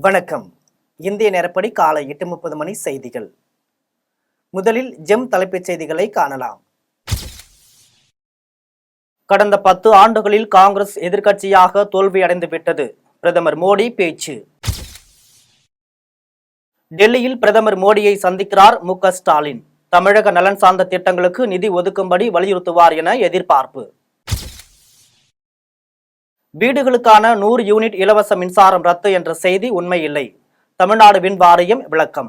வணக்கம். இந்திய நேரப்படி காலை 8:30 மணி செய்திகள். முதலில் ஜெம் தலைப்புச் செய்திகளை காணலாம். கடந்த 10 ஆண்டுகளில் காங்கிரஸ் எதிர்க்கட்சியாக தோல்வியடைந்து விட்டது. பிரதமர் மோடி பேச்சு. டெல்லியில் பிரதமர் மோடியை சந்திக்கிறார் மு.க. ஸ்டாலின். தமிழக நலன் சார்ந்த திட்டங்களுக்கு நிதி ஒதுக்கும்படி வலியுறுத்துவார் என எதிர்பார்ப்பு. வீடுகளுக்கான 100 யூனிட் இலவச மின்சாரம் ரத்து என்ற செய்தி உண்மை இல்லை. தமிழ்நாடு மின் வாரியம் விளக்கம்.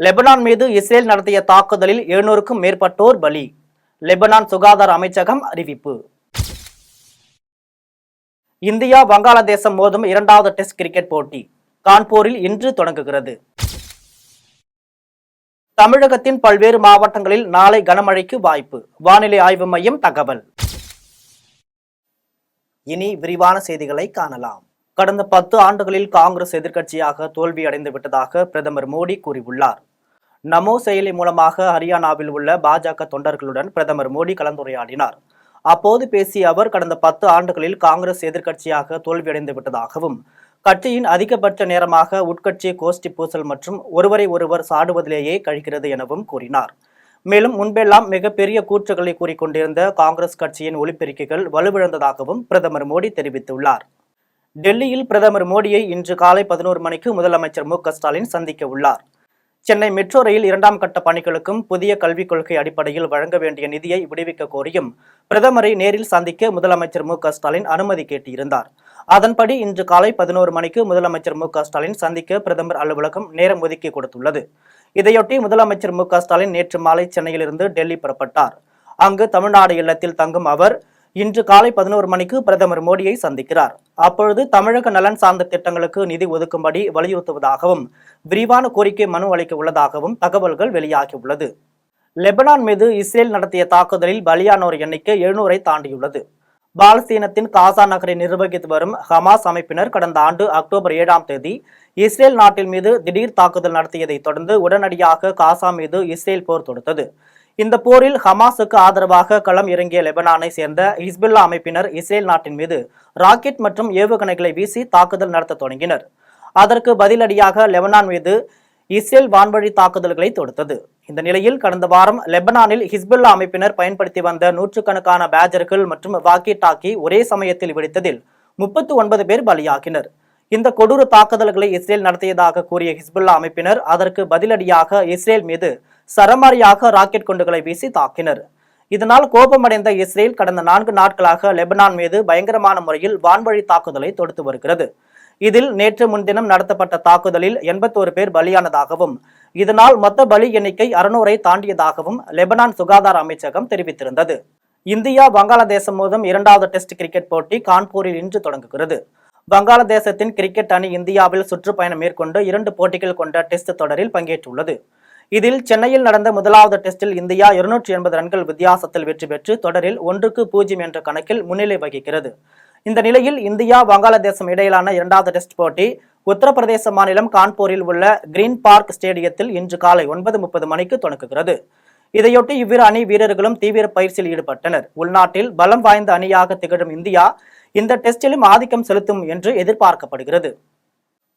லெபனான் மீது இஸ்ரேல் நடத்திய தாக்குதலில் 700க்கும் மேற்பட்டோர் பலி. லெபனான் சுகாதார அமைச்சகம் அறிவிப்பு. இந்தியா வங்காளதேசம் மோதும் 2வது டெஸ்ட் கிரிக்கெட் போட்டி கான்பூரில் இன்று தொடங்குகிறது. தமிழகத்தின் பல்வேறு மாவட்டங்களில் நாளை கனமழைக்கு வாய்ப்பு. வானிலை ஆய்வு மையம் தகவல். இனி விரிவான செய்திகளை காணலாம். கடந்த 10 ஆண்டுகளில் காங்கிரஸ் எதிர்க்கட்சியாக தோல்வியடைந்து விட்டதாக பிரதமர் மோடி கூறியுள்ளார். நமோ செயலி மூலமாக ஹரியானாவில் உள்ள பாஜக தொண்டர்களுடன் பிரதமர் மோடி கலந்துரையாடினார். அப்போது பேசிய அவர், கடந்த 10 ஆண்டுகளில் காங்கிரஸ் எதிர்க்கட்சியாக தோல்வியடைந்து விட்டதாகவும், கட்சியின் அதிகபட்ச நேரமாக உட்கட்சி கோஷ்டி பூசல் மற்றும் ஒருவரை ஒருவர் சாடுவதிலேயே கழிக்கிறது எனவும் கூறினார். மேலும் முன்பெல்லாம் மிகப்பெரிய கூற்றுகளை கூறிக்கொண்டிருந்த காங்கிரஸ் கட்சியின் ஒலிபெருக்கிகள் வலுவிழந்ததாகவும் பிரதமர் மோடி தெரிவித்துள்ளார். டெல்லியில் பிரதமர் மோடியை இன்று காலை 11 மணிக்கு முதலமைச்சர் மு.க. ஸ்டாலின் சந்திக்க உள்ளார். சென்னை மெட்ரோ ரயில் 2ஆம் கட்ட பணிகளுக்கும் புதிய கல்விக் கொள்கை அடிப்படையில் வழங்க வேண்டிய நிதியை விடுவிக்க கோரியும் பிரதமரை நேரில் சந்திக்க முதலமைச்சர் மு.க. ஸ்டாலின் அனுமதி கேட்டிருந்தார். அதன்படி இன்று காலை 11 மணிக்கு முதலமைச்சர் மு.க. ஸ்டாலின் சந்திக்க பிரதமர் அலுவலகம் நேரம் ஒதுக்கி கொடுத்துள்ளது. இதையொட்டி முதலமைச்சர் மு.க. ஸ்டாலின் நேற்று மாலை சென்னையிலிருந்து டெல்லி புறப்பட்டார். அங்கு தமிழ்நாடு இல்லத்தில் தங்கும் அவர் இன்று காலை 11 மணிக்கு பிரதமர் மோடியை சந்திக்கிறார். அப்பொழுது தமிழக நலன் சார்ந்த திட்டங்களுக்கு நிதி ஒதுக்கும்படி வலியுறுத்துவதாகவும், விரிவான கோரிக்கை மனு அளிக்க உள்ளதாகவும் தகவல்கள் வெளியாகியுள்ளது. லெபனான் மீது இஸ்ரேல் நடத்திய தாக்குதலில் பலியானோர் எண்ணிக்கை 700ஐ தாண்டியுள்ளது. பாலஸ்தீனத்தின் காசா நகரை நிர்வகித்து வரும் ஹமாஸ் அமைப்பினர் கடந்த ஆண்டு அக்டோபர் 7ஆம் தேதி இஸ்ரேல் நாட்டின் மீது திடீர் தாக்குதல் நடத்தியதை தொடர்ந்து உடனடியாக காசா மீது இஸ்ரேல் போர் தொடுத்தது. இந்த போரில் ஹமாஸுக்கு ஆதரவாக களம் இறங்கிய லெபனானை சேர்ந்த ஹிஸ்புல்லா அமைப்பினர் இஸ்ரேல் நாட்டின் மீது ராக்கெட் மற்றும் ஏவுகணைகளை வீசி தாக்குதல் நடத்த தொடங்கினர். அதற்கு பதிலடியாக லெபனான் மீது இஸ்ரேல் வான்வழி தாக்குதல்களை தொடுத்தது. இந்த நிலையில் கடந்த வாரம் லெபனானில் ஹிஸ்புல்லா அமைப்பினர் பயன்படுத்தி வந்த 100கணக்கான பேஜர்கள் மற்றும் வாக்கி டாக்கி ஒரே சமயத்தில் வெடித்ததில் 39 பேர் பலியாகினர். இந்த கொடூர தாக்குதல்களை இஸ்ரேல் நடத்தியதாக கூறிய ஹிஸ்புல்லா அமைப்பினர் அதற்கு பதிலடியாக இஸ்ரேல் மீது சரமாரியாக ராக்கெட் குண்டுகளை வீசி தாக்கினர். இதனால் கோபமடைந்த இஸ்ரேல் கடந்த 4 நாட்களாக லெபனான் மீது பயங்கரமான முறையில் வான்வழி தாக்குதலை தொடுத்து வருகிறது. இதில் நேற்று முன்தினம் நடத்தப்பட்ட தாக்குதலில் 81 பேர் பலியானதாகவும், இதனால் மொத்த பலி எண்ணிக்கை 600ஐ தாண்டியதாகவும் லெபனான் சுகாதார அமைச்சகம் தெரிவித்திருந்தது. இந்தியா வங்காளதேசம் மோதும் 2வது டெஸ்ட் கிரிக்கெட் போட்டி கான்பூரில் இன்று தொடங்குகிறது. வங்காளதேசத்தின் கிரிக்கெட் அணி இந்தியாவில் சுற்றுப்பயணம் மேற்கொண்டு 2 போட்டிகள் கொண்ட டெஸ்ட் தொடரில் பங்கேற்றுள்ளது. இதில் சென்னையில் நடந்த 1வது டெஸ்டில் இந்தியா 280 ரன்கள் வித்தியாசத்தில் வெற்றி பெற்று தொடரில் 1-0 என்ற கணக்கில் முன்னிலை வகிக்கிறது. இந்த நிலையில் இந்தியா வங்காளதேசம் இடையிலான 2வது டெஸ்ட் போட்டி உத்தரப்பிரதேச மாநிலம் கான்பூரில் உள்ள கிரீன் பார்க் ஸ்டேடியத்தில் இன்று காலை 9:30 மணிக்கு தொடங்குகிறது. இதையொட்டி இவ்விரு அணி வீரர்களும் தீவிர பயிற்சியில் ஈடுபட்டனர். உள்நாட்டில் பலம் வாய்ந்த அணியாக திகழும் இந்தியா இந்த டெஸ்டிலும் ஆதிக்கம் செலுத்தும் என்று எதிர்பார்க்கப்படுகிறது.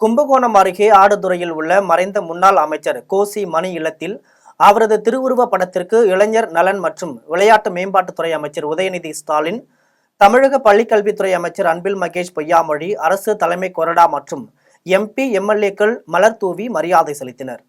கும்பகோணம் அருகே ஆடுதுறையில் உள்ள மறைந்த முன்னாள் அமைச்சர் கோசி மணி இல்லத்தில் அவரது திருவுருவ படத்திற்கு இளைஞர் நலன் மற்றும் விளையாட்டு மேம்பாட்டுத்துறை அமைச்சர் உதயநிதி ஸ்டாலின், தமிழக பள்ளிக்கல்வித்துறை அமைச்சர் அன்பில் மகேஷ் பொய்யாமொழி, அரசு தலைமை கொறடா மற்றும் எம்பி, எம்எல்ஏக்கள் மலர் தூவி மரியாதை செலுத்தினர்.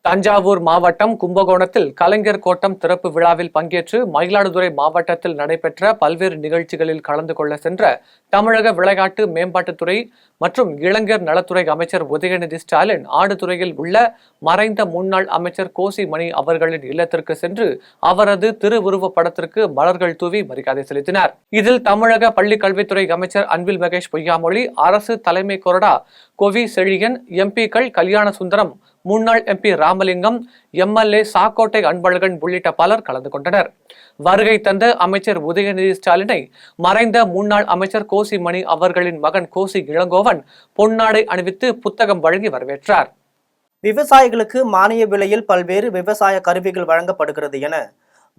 தஞ்சாவூர் மாவட்டம் கும்பகோணத்தில் கலைஞர் கோட்டம் திறப்பு விழாவில் பங்கேற்று மயிலாடுதுறை மாவட்டத்தில் நடைபெற்ற பல்வேறு நிகழ்ச்சிகளில் கலந்து கொள்ள சென்ற தமிழக விளையாட்டு மேம்பாட்டுத்துறை மற்றும் இளைஞர் நலத்துறை அமைச்சர் உதயநிதி ஸ்டாலின் ஆடுதுறையில் உள்ள மறைந்த முன்னாள் அமைச்சர் கோசி மணி அவர்களின் இல்லத்திற்கு சென்று அவரது திருவுருவ படத்திற்கு மலர்கள் தூவி மரியாதை செலுத்தினார். இதில் தமிழக பள்ளி கல்வித்துறை அமைச்சர் அன்பில் மகேஷ் பொய்யாமொழி, அரசு தலைமை கொறடா கோவி செழியன், எம்பிக்கள் கல்யாண சுந்தரம், முன்னாள் எம்பி ராமலிங்கம், எம்எல்ஏ சாக்கோட்டை அன்பழகன் உள்ளிட்ட பலர் கலந்து கொண்டனர். வருகை தந்த அமைச்சர் உதயநிதி ஸ்டாலினை மறைந்த முன்னாள் அமைச்சர் கோசி மணி அவர்களின் மகன் கோசி இளங்கோவன் பொன்னாடை அணிவித்து புத்தகம் வழங்கி வரவேற்றார். விவசாயிகளுக்கு மானிய விலையில் பல்வேறு விவசாய கருவிகள் வழங்கப்படுகிறது என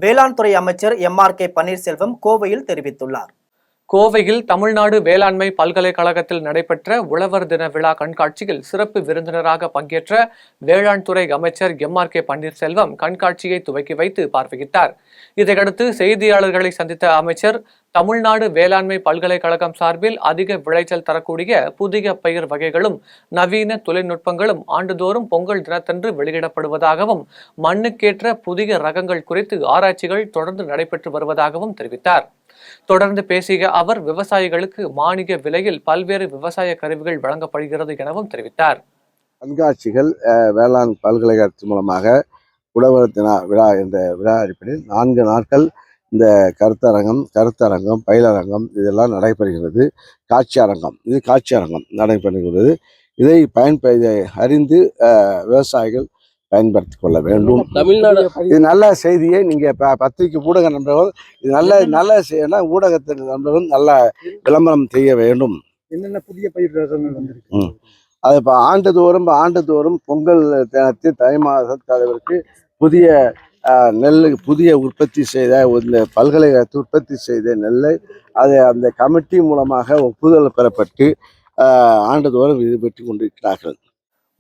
வேளாண் துறை அமைச்சர் எம்.ஆர்.கே. பன்னீர்செல்வம் கோவையில் தெரிவித்துள்ளார். கோவையில் தமிழ்நாடு வேளாண்மை பல்கலைக்கழகத்தில் நடைபெற்ற உழவர் தின விழா கண்காட்சியில் சிறப்பு விருந்தினராக பங்கேற்ற வேளாண் துறை அமைச்சர் MRK பன்னீர்செல்வம் கண்காட்சியை துவக்கி வைத்து பார்வையிட்டார். இதையடுத்து செய்தியாளர்களை சந்தித்த அமைச்சர், தமிழ்நாடு வேளாண்மை பல்கலைக்கழகம் சார்பில் அதிக விளைச்சல் தரக்கூடிய புதிய பயிர் வகைகளும் நவீன தொழில்நுட்பங்களும் ஆண்டுதோறும் பொங்கல் தினத்தன்று வெளியிடப்படுவதாகவும் மண்ணுக்கேற்ற புதிய ரகங்கள் குறித்து ஆராய்ச்சிகள் தொடர்ந்து நடைபெற்று வருவதாகவும் தெரிவித்தார். தொடர்ந்து பேசிய அவர், விவசாயிகளுக்கு மானிய விலையில் பல்வேறு விவசாய கருவிகள் வழங்கப்படுகிறது எனவும் தெரிவித்தார். கண்காட்சிகள் வேளாண் பல்கலைக்கழகத்தின் மூலமாக உழவர் தின விழா என்ற விழா அடிப்படையில் 4 நாட்கள் இந்த கருத்தரங்கம், பயிலரங்கம் இதெல்லாம் நடைபெறுகிறது. காட்சி அரங்கம் நடைபெறுகிறது. இதை அறிந்து விவசாயிகள் பயன்படுத்திக் கொள்ள வேண்டும். தமிழ்நாடு இது நல்ல செய்தியை நீங்க பத்திரிகை ஊடக நண்பர்கள் இது நல்ல செய்தினா ஊடகத்தின் நண்பர்கள் நல்ல விளம்பரம் செய்ய வேண்டும். என்னென்ன புதிய பயிர் ரகங்கள் வந்திருக்கு? அது இப்போ ஆண்டுதோறும் பொங்கல் தினத்தில் தை மாத தலைவருக்கு புதிய புதிய உற்பத்தி செய்த இந்த பல்கலைக்கழகத்தில் உற்பத்தி செய்த நெல்லை அந்த கமிட்டி மூலமாக ஒப்புதல் பெறப்பட்டு ஆண்டுதோறும் இது பெற்று கொண்டிருக்கிறார்கள்.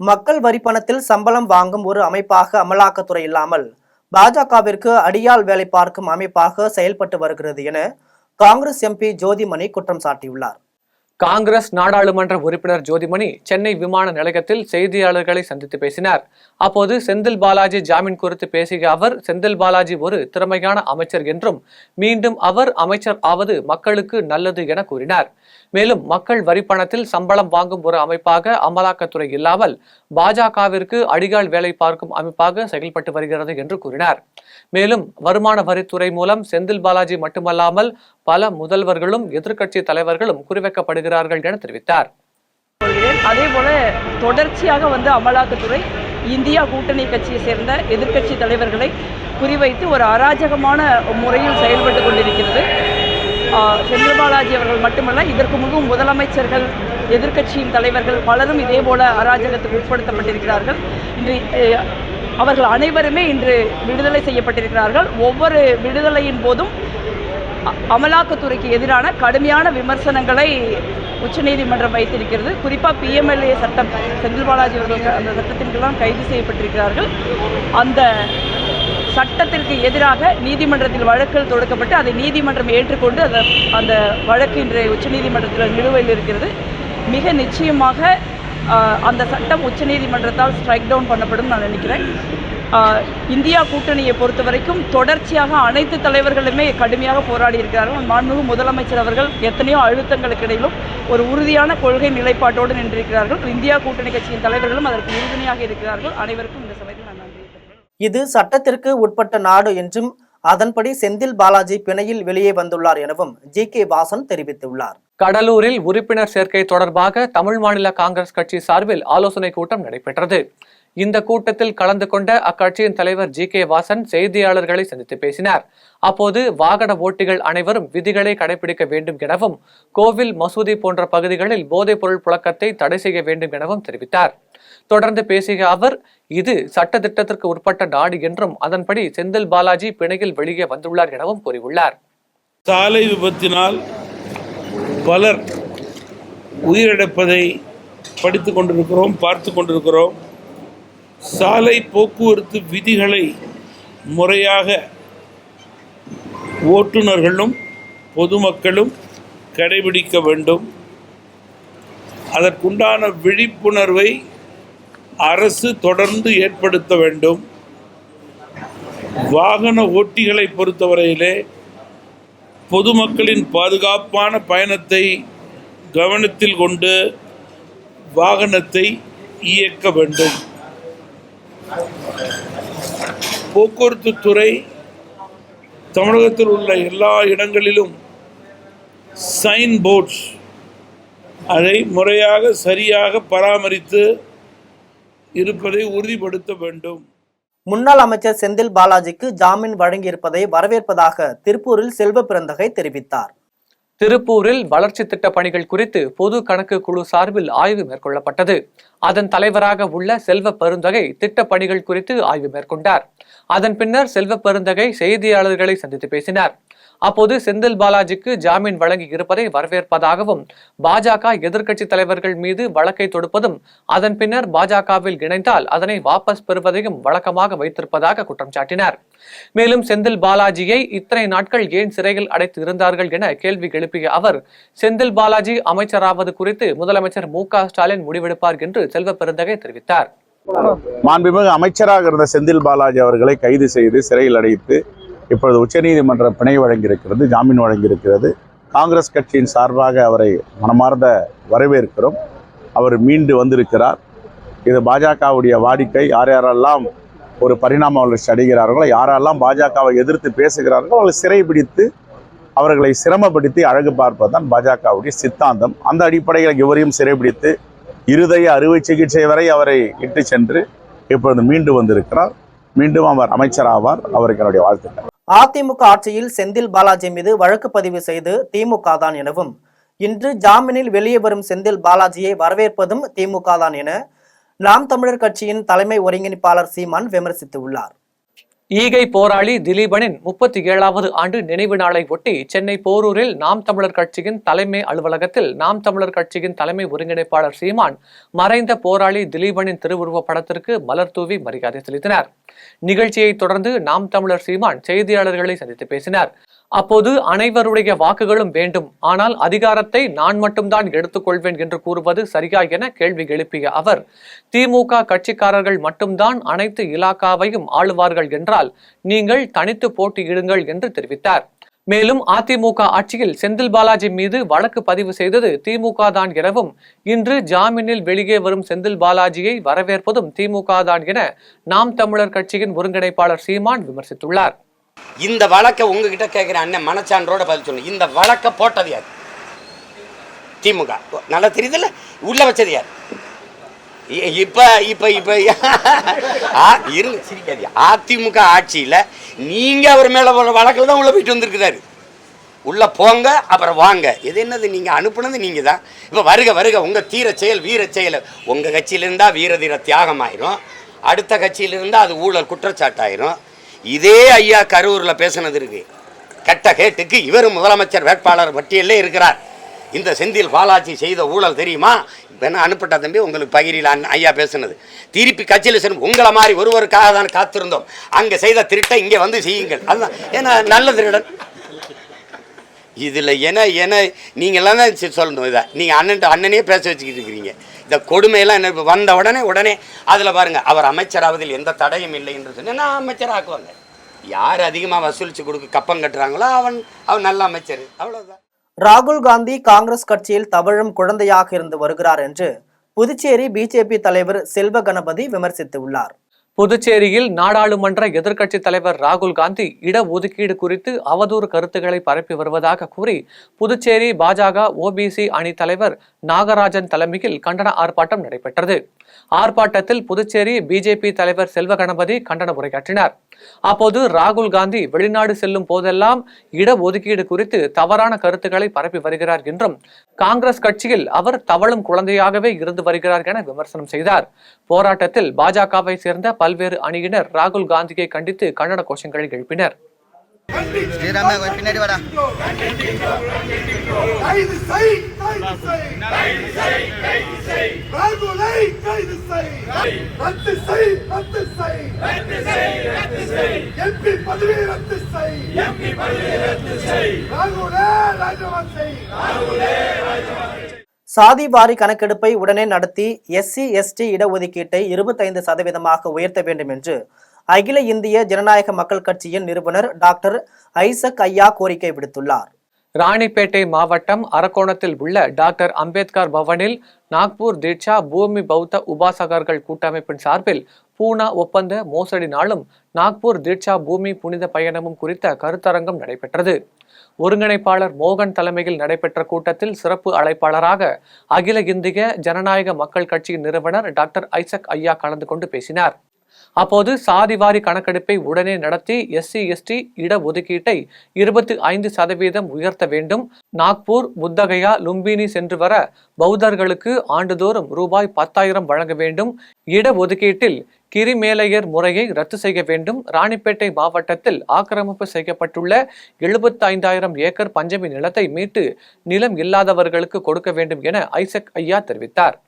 மக்கள் வரி பணத்தில் சம்பளம் வாங்கும் ஒரு அமைப்பாக அமலாக்கத்துறை இல்லாமல் பாஜகவிற்கு அடியாள் வேலை பார்க்கும் அமைப்பாக செயல்பட்டு வருகிறது என காங்கிரஸ் MP ஜோதிமணி குற்றம் சாட்டியுள்ளார். காங்கிரஸ் நாடாளுமன்ற உறுப்பினர் ஜோதிமணி சென்னை விமான நிலையத்தில் செய்தியாளர்களை சந்தித்து பேசினார். அப்போது செந்தில் பாலாஜி ஜாமீன் குறித்து பேசிய அவர், செந்தில் பாலாஜி ஒரு திறமையான அமைச்சர் என்றும் மீண்டும் அவர் அமைச்சர் ஆவது மக்களுக்கு நல்லது என கூறினார். மேலும் மக்கள் வரிப்பணத்தில் சம்பளம் வாங்கும் ஒரு அமைப்பாக அமலாக்கத்துறை இல்லாமல் பாஜகவிற்கு அடிகால் வேலை பார்க்கும் அமைப்பாக செயல்பட்டு வருகிறது என்று கூறினார். மேலும் வருமான வரித்துறை மூலம் செந்தில் பாலாஜி மட்டுமல்லாமல் பல முதல்வர்களும் எதிர்க்கட்சி தலைவர்களும் குறிவைக்கப்படுகிறார்கள் என தெரிவித்தார். அதே போல தொடர்ச்சியாக அமலாக்கத்துறை இந்தியா கூட்டணி கட்சியை சேர்ந்த எதிர்க்கட்சி தலைவர்களை குறிவைத்து ஒரு அராஜகமான முறையில் செயல்பட்டு கொண்டிருக்கிறது. செந்தில் பாலாஜி அவர்கள் மட்டுமல்ல, இதற்கு முன்பும் முதலமைச்சர்கள், எதிர்க்கட்சியின் தலைவர்கள் பலரும் இதே போல அராஜகத்துக்கு உட்படுத்தப்பட்டிருக்கிறார்கள். இன்று அவர்கள் அனைவருமே இன்று விடுதலை செய்யப்பட்டிருக்கிறார்கள். ஒவ்வொரு விடுதலையின் போதும் அமலாக்கத்துறைக்கு எதிரான கடுமையான விமர்சனங்களை உச்சநீதிமன்றம் வைத்திருக்கிறது. குறிப்பாக PMLA சட்டம், செந்தில் பாலாஜி அவர்கள் அந்த சட்டத்தின்கெல்லாம் கைது செய்யப்பட்டிருக்கிறார்கள். அந்த சட்டத்திற்கு எதிராக நீதிமன்றத்தில் வழக்குகள் தொடுக்கப்பட்டு அதை நீதிமன்றம் ஏற்றுக்கொண்டு அந்த வழக்கு இன்று உச்சநீதிமன்றத்தில் நிலுவையில் இருக்கிறது. மிக நிச்சயமாக அந்த சட்டம் உச்சநீதிமன்றத்தால் ஸ்ட்ரைக் டவுன் பண்ணப்படும் நான் நினைக்கிறேன். இந்தியா கூட்டணியை பொறுத்த வரைக்கும் தொடர்ச்சியாக அனைத்து தலைவர்களுமே கடுமையாக போராடி இருக்கிறார்கள். மாண்புமிகு முதலமைச்சர் அவர்கள் எத்தனையோ அழுத்தங்களுக்கு இடையிலும் ஒரு உறுதியான கொள்கை நிலைப்பாட்டோடு நின்றிருக்கிறார்கள். இந்தியா கூட்டணி கட்சியின் தலைவர்களும் அதற்கு உறுதுணையாக இருக்கிறார்கள். அனைவருக்கும் இந்த சமயத்தில் நான் நன்றி. இது சட்டத்திற்கு உட்பட்ட நாடு என்றும் அதன்படி செந்தில் பாலாஜி பிணையில் வெளியே வந்துள்ளார் எனவும் GK வாசன் தெரிவித்துள்ளார். கடலூரில் உறுப்பினர் சேர்க்கை தொடர்பாக தமிழ் மாநில காங்கிரஸ் கட்சி சார்பில் ஆலோசனை கூட்டம் நடைபெற்றது. இந்த கூட்டத்தில் கலந்து கொண்ட அக்கட்சியின் தலைவர் GK வாசன் செய்தியாளர்களை சந்தித்து பேசினார். அப்போது வாகன ஓட்டிகள் அனைவரும் விதிகளை கடைபிடிக்க வேண்டும் எனவும் கோவில், மசூதி போன்ற பகுதிகளில் போதைப் பொருள் புழக்கத்தை தடை செய்ய வேண்டும் எனவும் தெரிவித்தார். தொடர்ந்து பேசிய அவர், இது சட்ட திட்டத்திற்கு உட்பட்ட நாடு என்றும் அதன்படி செந்தில் பாலாஜி பிணையில் வெளியே வந்துள்ளார் எனவும் கூறியுள்ளார். சாலை விபத்தினால் பலர் உயிரிழப்பதை படித்துக் கொண்டிருக்கிறோம், பார்த்து கொண்டிருக்கிறோம். சாலை போக்குவரத்து விதிகளை முறையாக ஓட்டுநர்களும் பொதுமக்களும் கடைபிடிக்க வேண்டும். அதற்குண்டான விழிப்புணர்வை அரசு தொடர்ந்து ஏற்படுத்த வேண்டும். வாகன ஓட்டிகளை பொறுத்தவரையிலே பொதுமக்களின் பாதுகாப்பான பயணத்தை கவனத்தில் கொண்டு வாகனத்தை இயக்க வேண்டும். போக்குவரத்து துறை தமிழகத்தில் உள்ள எல்லா இடங்களிலும் சைன் போர்ட்ஸ் அதை முறையாக சரியாக பராமரித்து இருப்பதை உறுதிப்படுத்த வேண்டும். முன்னாள் அமைச்சர் செந்தில் பாலாஜிக்கு ஜாமீன் வழங்கியிருப்பதை வரவேற்பதாக திருப்பூரில் செல்வ பிறந்தகை தெரிவித்தார். திருப்பூரில் வளர்ச்சி திட்ட பணிகள் குறித்து பொது கணக்கு குழு சார்பில் ஆய்வு மேற்கொள்ளப்பட்டது. அதன் தலைவராக உள்ள செல்வ பெருந்தகை திட்ட பணிகள் குறித்து ஆய்வு மேற்கொண்டார். அதன் பின்னர் செல்வ பெருந்தகை செய்தியாளர்களை சந்தித்து பேசினார். அப்போது செந்தில் பாலாஜிக்கு ஜாமீன் வழங்கி இருப்பதை வரவேற்பதாகவும் பாஜக எதிர்க்கட்சி தலைவர்கள் மீது வழக்கை தொடுப்பதும் அதன் பின்னர் பாஜகவில் இணைந்தால் அதனை வாபஸ் பெறுவதையும் வழக்கமாக வைத்திருப்பதாக குற்றம் சாட்டினார். மேலும் செந்தில் பாலாஜியை இத்தனை நாட்கள் ஏன் சிறையில் அடைத்து இருந்தார்கள் என கேள்வி எழுப்பிய அவர், செந்தில் பாலாஜி அமைச்சராவது குறித்து முதலமைச்சர் மு.க.ஸ்டாலின் முடிவெடுப்பார் என்று செல்வ பெருந்தகை தெரிவித்தார். மாண்புமிகு அமைச்சராக இருந்த செந்தில் பாலாஜி அவர்களை கைது செய்து சிறையில் அடைத்து இப்பொழுது உச்சநீதிமன்றம் பிணை வழங்கியிருக்கிறது, ஜாமீன் வழங்கியிருக்கிறது. காங்கிரஸ் கட்சியின் சார்பாக அவரை மனமார்ந்த வரவேற்கிறோம். அவர் மீண்டு வந்திருக்கிறார். இது பாஜகவுடைய வாடிக்கை. யாரெல்லாம் ஒரு பரிணாம வளர்ச்சி அடைகிறார்களோ, யாரெல்லாம் பாஜகவை எதிர்த்து பேசுகிறார்களோ அவர்களை சிறைபிடித்து அவர்களை சிரமப்படுத்தி அழகு பார்ப்பதுதான் பாஜகவுடைய சித்தாந்தம். அந்த அடிப்படையில் இவரையும் சிறைபிடித்து இருதய அறுவை சிகிச்சை வரை அவரை இட்டு சென்று இப்பொழுது மீண்டு வந்திருக்கிறார். மீண்டும் அவர் அமைச்சராவார். அவருக்கு என்னுடைய வாழ்த்துக்கள். அதிமுக ஆட்சியில் செந்தில் பாலாஜி மீது வழக்கு பதிவு செய்து திமுக தான் எனவும், இன்று ஜாமீனில் வெளியே வரும் செந்தில் பாலாஜியை வரவேற்பதும் திமுக தான் என நாம் தமிழர் கட்சியின் தலைமை ஒருங்கிணைப்பாளர் சீமான் விமர்சித்துள்ளார். ஈகை போராளி திலீபனின் 37வது ஆண்டு நினைவு நாளை ஒட்டி சென்னை போரூரில் நாம் தமிழர் கட்சியின் தலைமை அலுவலகத்தில் நாம் தமிழர் கட்சியின் தலைமை ஒருங்கிணைப்பாளர் சீமான் மறைந்த போராளி திலீபனின் திருவுருவ படத்திற்கு மலர் தூவி மரியாதை செலுத்தினார். நிகழ்ச்சியை தொடர்ந்து நாம் தமிழர் சீமான் செய்தியாளர்களை சந்தித்து பேசினார். அப்போது அனைவருடைய வாக்குகளும் வேண்டும், ஆனால் அதிகாரத்தை நான் மட்டும்தான் எடுத்துக்கொள்வேன் என்று கூறுவது சரியா என கேள்வி எழுப்பிய அவர், திமுக கட்சிக்காரர்கள் மட்டும்தான் அனைத்து இலாக்காவையும் ஆளுவார்கள் என்றால் நீங்கள் தனித்து போட்டியிடுங்கள் என்று தெரிவித்தார். மேலும் அதிமுக ஆட்சியில் செந்தில் பாலாஜி மீது வழக்கு பதிவு செய்தது திமுக தான் எனவும், இன்று ஜாமீனில் வெளியே வரும் செந்தில் பாலாஜியை வரவேற்பதும் திமுக தான் என நாம் தமிழர் கட்சியின் ஒருங்கிணைப்பாளர் சீமான் விமர்சித்துள்ளார். இந்த வழக்கை உங்ககிட்ட கேட்குற அண்ணன் மனச்சான்றோட பதில் சொல்லணும். இந்த வழக்கை போட்டது யார்? திமுக. நல்லா தெரியுதுல்ல, உள்ள வச்சது யார்? இப்ப இப்ப இப்ப இருங்க, சிரிக்காதீங்க. அதிமுக ஆட்சியில் நீங்க அவர் மேல வழக்கில் தான் உள்ள போயிட்டு வந்திருக்கிறாரு. உள்ள போங்க அப்புறம் வாங்க. எது என்னது? நீங்க அனுப்புனது நீங்க தான். இப்ப வருக வருக உங்க தீர செயல் வீர செயல். உங்க கட்சியில இருந்தா வீர தீர தியாகம் ஆயிரும், அடுத்த கட்சியில இருந்தா அது ஊழல் குற்றச்சாட்டாயிரும். இதே ஐயா கரூரில் பேசினது இருக்கு. கெட்ட கேட்டுக்கு இவர் முதலமைச்சர் வேட்பாளர் பட்டியலே இருக்கிறார். இந்த செந்தில் பாலாஜி செய்த ஊழல் தெரியுமா? வேணா அனுப்பிட்ட தம்பி உங்களுக்கு பகிரில் ஐயா பேசுனது. திருப்பி கட்சியில் சென்று உங்களை மாதிரி ஒருவருக்காக தான் காத்திருந்தோம், அங்கே செய்த திருட்டை இங்கே வந்து செய்யுங்கள். அதுதான் ஏன்னா நல்ல திருடன். இதில் என நீங்கள்லாம் தான் சொல்லணும். இதை நீங்கள் அண்ணனே பேச வச்சுக்கிட்டு இருக்கிறீங்க. இந்த கொடுமையெல்லாம் என்ன வந்த உடனே அதில் பாருங்கள், அவர் அமைச்சராவதில் எந்த தடையும் இல்லை என்று சொன்னால் நான் அமைச்சராக்குவாங்க. யார் அதிகமாக வசூலித்து கொடுக்க கப்பம் கட்டுறாங்களோ அவன் நல்ல அமைச்சர், அவ்வளோதான். ராகுல் காந்தி காங்கிரஸ் கட்சியில் தவழும் குழந்தையாக இருந்து வருகிறார் என்று புதுச்சேரி பிஜேபி தலைவர் செல்வ கணபதி விமர்சித்துள்ளார். புதுச்சேரியில் நாடாளுமன்ற எதிர்க்கட்சி தலைவர் ராகுல் காந்தி இடஒதுக்கீடு குறித்து அவதூறு கருத்துக்களை பரப்பி வருவதாக கூறி புதுச்சேரி பாஜக ஓபிசி அணி தலைவர் நாகராஜன் தலைமையில் கண்டன ஆர்ப்பாட்டம் நடைபெற்றது. ஆர்ப்பாட்டத்தில் புதுச்சேரி பிஜேபி தலைவர் செல்வ கணபதி கண்டன உரையாற்றினார். அப்போது ராகுல் காந்தி வெளிநாடு செல்லும் போதெல்லாம் இடஒதுக்கீடு குறித்து தவறான கருத்துக்களை பரப்பி வருகிறார் என்றும், காங்கிரஸ் கட்சியில் அவர் தவழும் குழந்தையாகவே இருந்து வருகிறார் என விமர்சனம் செய்தார். போராட்டத்தில் பாஜகவை சேர்ந்த பல்வேறு அணியினர் ராகுல் காந்தியை கண்டித்து கண்டன கோஷங்களை எழுப்பினர். சாதி வாரி கணக்கெடுப்பை உடனே நடத்தி SC/ST இடஒதுக்கீட்டை 25% உயர்த்த வேண்டும் என்று அகில இந்திய ஜனநாயக மக்கள் கட்சியின் நிறுவனர் டாக்டர் ஐசக் ஐயா கோரிக்கை விடுத்துள்ளார். ராணிப்பேட்டை மாவட்டம் அரக்கோணத்தில் உள்ள டாக்டர் அம்பேத்கர் பவனில் நாக்பூர் தீட்சா பூமி பௌத்த உபாசகர்கள் கூட்டமைப்பின் சார்பில் பூனா ஒப்பந்த மோசடி நாளும் நாக்பூர் தீட்சா பூமி புனித பயணமும் குறித்த கருத்தரங்கம் நடைபெற்றது. ஒருங்கிணைப்பாளர் மோகன் தலைமையில் நடைபெற்ற கூட்டத்தில் சிறப்பு அழைப்பாளராக அகில இந்திய ஜனநாயக மக்கள் கட்சியின் நிறுவனர் டாக்டர் ஐசக் ஐயா கலந்து கொண்டு பேசினார். அப்போது சாதிவாரி கணக்கெடுப்பை உடனே நடத்தி SC/ST இடஒதுக்கீட்டை 25% உயர்த்த வேண்டும். நாக்பூர், புத்தகயா, லும்பினி சென்று வர பௌத்தர்களுக்கு ஆண்டுதோறும் ரூபாய் 10,000 வழங்க வேண்டும். இடஒதுக்கீட்டில் கிரிமேலையர் முறையை ரத்து செய்ய வேண்டும். ராணிப்பேட்டை மாவட்டத்தில் ஆக்கிரமிப்பு செய்யப்பட்டுள்ள 75,000 ஏக்கர் பஞ்சமி நிலத்தை மீட்டு நிலம் இல்லாதவர்களுக்கு கொடுக்க வேண்டும் என ஐசக் ஐயா தெரிவித்தார்.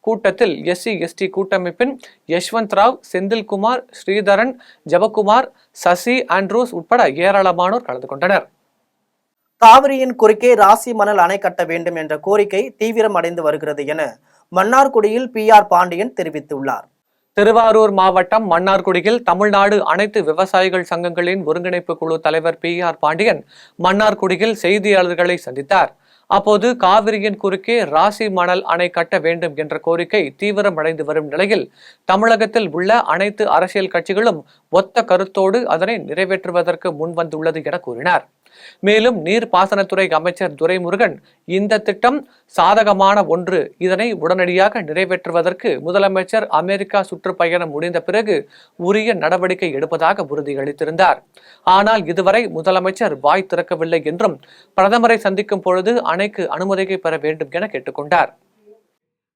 கூட்டத்தில் SC/ST கூட்டமைப்பின் யஷ்வந்த் ராவ், செந்தில்குமார், ஸ்ரீதரன், ஜபகுமார், சசி ஆண்ட்ரூஸ் உட்பட ஏராளமானோர் கலந்து கொண்டனர். காவிரியின் குறுக்கே ராசி மணல் அணை கட்ட வேண்டும் என்ற கோரிக்கை தீவிரம் அடைந்து வருகிறது என மன்னார்குடியில் PR பாண்டியன் தெரிவித்துள்ளார். திருவாரூர் மாவட்டம் மன்னார்குடியில் தமிழ்நாடு அனைத்து விவசாயிகள் சங்கங்களின் ஒருங்கிணைப்பு குழு தலைவர் PR பாண்டியன் மன்னார்குடியில் செய்தியாளர்களை சந்தித்தார். அப்போது காவிரியின் குறுக்கே ராசி மணல் அணை கட்ட வேண்டும் என்ற கோரிக்கை தீவிரமடைந்து வரும் நிலையில் தமிழகத்தில் உள்ள அனைத்து அரசியல் கட்சிகளும் ஒத்த கருத்தோடு அதனை நிறைவேற்றுவதற்கு முன்வந்துள்ளது என கூறினார். மேலும் நீர்ப்பாசனத்துறை அமைச்சர் துரைமுருகன் இந்த திட்டம் சாதகமான ஒன்று, இதனை உடனடியாக நிறைவேற்றுவதற்கு முதலமைச்சர் அமெரிக்கா சுற்றுப்பயணம் முடிந்த பிறகு உரிய நடவடிக்கை எடுப்பதாக உறுதியளித்திருந்தார். ஆனால் இதுவரை முதலமைச்சர் வாய் திறக்கவில்லை என்றும் பிரதமரை சந்திக்கும் பொழுது அணைக்கு அனுமதியை பெற வேண்டும் என கேட்டுக்கொண்டார்.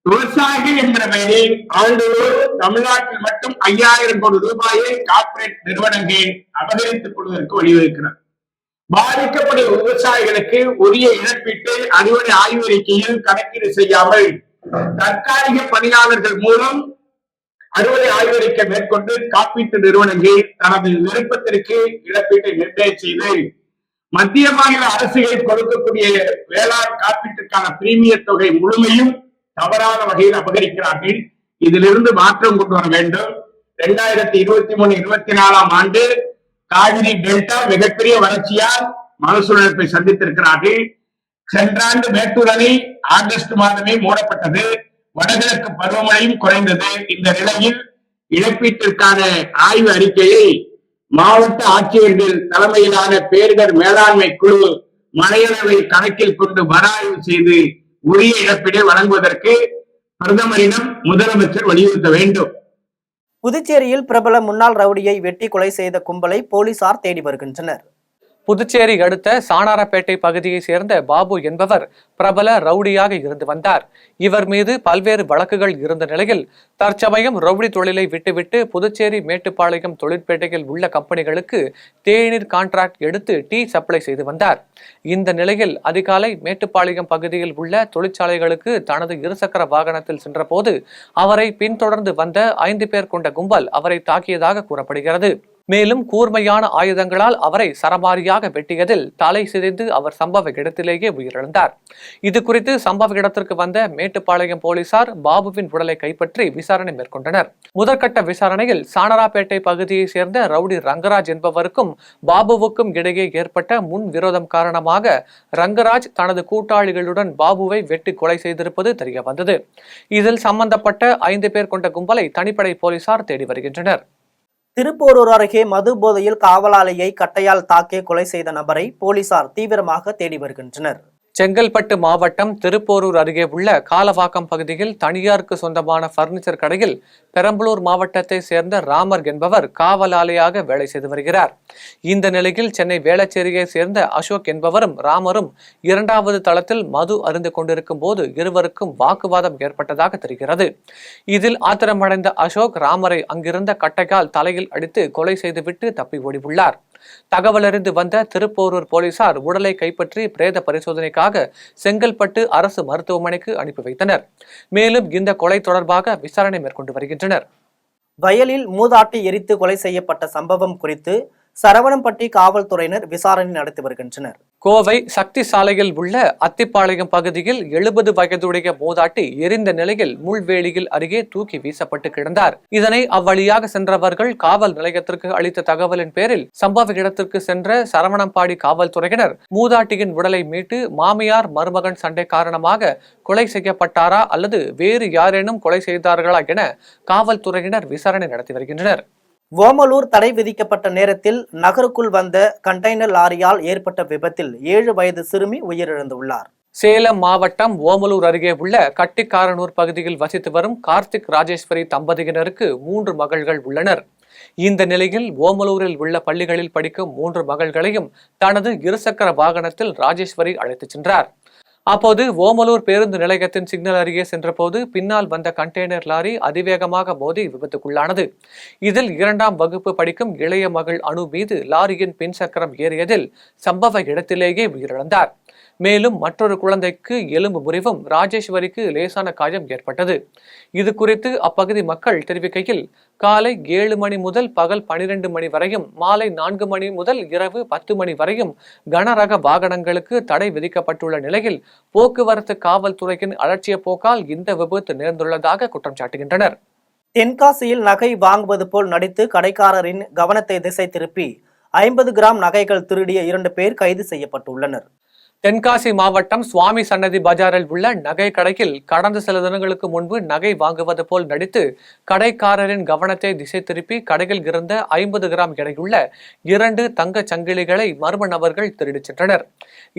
விவசாயிகள் என்ற பெயரில் ஆண்டுதோறும் தமிழ்நாட்டில் மட்டும் 5,000 கோடி ரூபாயை கார்ப்பரேட் நிறுவனங்கள் அபகரித்துக் கொள்வதற்கு வழிவகுக்கிறார். பாதிக்கப்படும் விவசாயிகளுக்கு உரிய இழப்பீட்டு அறுவடை ஆய்வறிக்கையில் கணக்கீடு செய்யாமல் தற்காலிக பணியாளர்கள் மூலம் அறுவடை ஆய்வறிக்கை மேற்கொண்டு காப்பீட்டு நிறுவனங்கள் தனது விருப்பத்திற்கு இழப்பீட்டை நிர்ணயம் செய்து மத்திய மாநில அரசுகள் கொடுக்கக்கூடிய வேளாண் காப்பீட்டுக்கான பிரீமிய தொகை முழுமையும் தவறான வகையில் அபகரிக்கிறார்கள். இதிலிருந்து மாற்றம் கொண்டு வர வேண்டும். 2023-24 ஆண்டு காவிரி டெல்டா மிகப்பெரிய வறட்சியால் மனசுழப்பை சந்தித்திருக்கிறார்கள். சென்ற ஆண்டு மேட்டூர் அணை ஆகஸ்ட் மாதமே மூடப்பட்டது. வடகிழக்கு பருவமழையும் குறைந்தது. இந்த நிலையில் இழப்பீட்டிற்கான ஆய்வு அறிக்கையை மாவட்ட ஆட்சியர்கள் தலைமையிலான பேரிடர் மேலாண்மை குழு மழையளவை கணக்கில் கொண்டு மறுஆய்வு செய்து உரிய இழப்பீடை வழங்குவதற்கு பிரதமரிடம் முதலமைச்சர் வலியுறுத்த வேண்டும். புதுச்சேரியில் பிரபல முன்னாள் ரவுடியை வெட்டி கொலை செய்த கும்பலை போலீசார் தேடி வருகின்றனர். புதுச்சேரி அடுத்த சாணாரப்பேட்டை பகுதியை சேர்ந்த பாபு என்பவர் பிரபல ரவுடியாக இருந்து வந்தார். இவர் மீது பல்வேறு வழக்குகள் இருந்த நிலையில் தற்சமயம் ரவுடி தொழிலை விட்டுவிட்டு புதுச்சேரி மேட்டுப்பாளையம் தொழிற்பேட்டையில் உள்ள கம்பெனிகளுக்கு தேநீர் கான்ட்ராக்ட் எடுத்து டீ சப்ளை செய்து வந்தார். இந்த நிலையில் அதிகாலை மேட்டுப்பாளையம் பகுதியில் உள்ள தொழிற்சாலைகளுக்கு தனது இருசக்கர வாகனத்தில் சென்றபோது அவரை பின்தொடர்ந்து வந்த 5 பேர் கொண்ட கும்பல் அவரை தாக்கியதாக கூறப்படுகிறது. மேலும் கூர்மையான ஆயுதங்களால் அவரை சரமாரியாக வெட்டியதில் தலை சிதைந்து அவர் சம்பவ இடத்திலேயே உயிரிழந்தார். இது குறித்து சம்பவ இடத்திற்கு வந்த மேட்டுப்பாளையம் போலீசார் பாபுவின் உடலை கைப்பற்றி விசாரணை மேற்கொண்டனர். முதற்கட்ட விசாரணையில் சாணராப்பேட்டை பகுதியை சேர்ந்த ரவுடி ரங்கராஜ் என்பவருக்கும் பாபுவுக்கும் இடையே ஏற்பட்ட முன் விரோதம் காரணமாக ரங்கராஜ் தனது கூட்டாளிகளுடன் பாபுவை வெட்டி கொலை செய்திருப்பது தெரிய வந்தது. இதில் சம்பந்தப்பட்ட 5 பேர் கொண்ட கும்பலை தனிப்படை போலீசார் தேடி வருகின்றனர். திருப்போரூர் அருகே மது போதையில் காவலாளியை கட்டையால் தாக்கி கொலை செய்த நபரை போலீசார் தீவிரமாக தேடி வருகின்றனர். செங்கல்பட்டு மாவட்டம் திருப்போரூர் அருகே உள்ள காலவாக்கம் பகுதியில் தனியாருக்கு சொந்தமான பர்னிச்சர் கடையில் பெரம்பலூர் மாவட்டத்தை சேர்ந்த ராமர் என்பவர் காவலாளியாக வேலை செய்து வருகிறார். இந்த நிலையில் சென்னை வேளச்சேரியை சேர்ந்த அசோக் என்பவரும் ராமரும் 2வது தளத்தில் மது அருந்து கொண்டிருக்கும் போது இருவருக்கும் வாக்குவாதம் ஏற்பட்டதாக தெரிகிறது. இதில் ஆத்திரமடைந்த அசோக் ராமரை அங்கிருந்த கட்டையால் தலையில் அடித்து கொலை செய்துவிட்டு தப்பி ஓடியுள்ளார். தகவல் அறிந்து வந்த திருப்போரூர் போலீசார் உடலை கைப்பற்றி பிரேத பரிசோதனைக்காக செங்கல்பட்டு அரசு மருத்துவமனைக்கு அனுப்பி வைத்தனர். மேலும் இந்த கொலை தொடர்பாக விசாரணை மேற்கொண்டு வருகின்றனர். வயலில் மூதாட்டி எரித்து கொலை செய்யப்பட்ட சம்பவம் குறித்து சரவணம்பட்டி காவல்துறையினர் விசாரணை நடத்தி வருகின்றனர். கோவை சக்தி சாலையில் உள்ள அத்திப்பாளையம் பகுதியில் 70 வயதுடைய மூதாட்டி எரிந்த நிலையில் முள்வேலியில் அருகே தூக்கி வீசப்பட்டு கிடந்தார். இதனை அவ்வழியாக சென்றவர்கள் காவல் நிலையத்திற்கு அளித்த தகவலின் பேரில் சம்பவ இடத்திற்கு சென்ற சரவணம்பாடி காவல்துறையினர் மூதாட்டியின் உடலை மீட்டு மாமியார் மருமகன் சண்டை காரணமாக கொலை செய்யப்பட்டாரா அல்லது வேறு யாரேனும் கொலை செய்தார்களா என காவல்துறையினர் விசாரணை நடத்தி வருகின்றனர். ஓமலூர் தடை விதிக்கப்பட்ட நேரத்தில் நகருக்குள் வந்த கண்டெய்னர் லாரியால் ஏற்பட்ட விபத்தில் 7 வயது சிறுமி உயிரிழந்துள்ளார். சேலம் மாவட்டம் ஓமலூர் அருகே உள்ள கட்டிக்காரனூர் பகுதியில் வசித்து வரும் கார்த்திக் ராஜேஸ்வரி தம்பதியினருக்கு 3 மகள்கள் உள்ளனர். இந்த நிலையில் ஓமலூரில் உள்ள பள்ளிகளில் படிக்கும் 3 மகள்களையும் தனது இருசக்கர வாகனத்தில் ராஜேஸ்வரி அழைத்துச் சென்றார். அப்போது ஓமலூர் பேருந்து நிலையத்தின் சிக்னல் அருகே சென்றபோது பின்னால் வந்த கண்டெய்னர் லாரி அதிவேகமாக மோதி விபத்துக்குள்ளானது. இதில் 2ஆம் வகுப்பு படிக்கும் இளைய மகள் அனு மீது லாரியின் பின் சக்கரம் ஏறியதில் சம்பவ இடத்திலேயே உயிரிழந்தார். மேலும் மற்றொரு குழந்தைக்கு எலும்பு முறிவும் ராஜேஸ்வரிக்கு லேசான காயம் ஏற்பட்டது. இது குறித்து அப்பகுதி மக்கள் தெரிவிக்கையில், காலை 7 மணி முதல் பகல் 12 மணி வரையும், மாலை 4 மணி முதல் இரவு 10 மணி வரையும் கனரக வாகனங்களுக்கு தடை விதிக்கப்பட்டுள்ள நிலையில் போக்குவரத்து காவல்துறையின் அலட்சிய போக்கால் இந்த விபத்து நேர்ந்துள்ளதாக குற்றம் சாட்டுகின்றனர். தென்காசியில் நகை வாங்குவது போல் நடித்து கடைக்காரரின் கவனத்தை திசை திருப்பி 50 கிராம் நகைகள் திருடிய 2 பேர் கைது செய்யப்பட்டுள்ளனர். தென்காசி மாவட்டம் சுவாமி சன்னதி பஜாரில் உள்ள நகை கடையில் கடந்த சில தினங்களுக்கு முன்பு நகை வாங்குவது போல் நடித்து கடைக்காரரின் கவனத்தை திசை திருப்பி கடையில் இருந்த 50 கிராம் எடையுள்ள 2 தங்கச் சங்கிலிகளை மர்ம நபர்கள் திருடிச் சென்றனர்.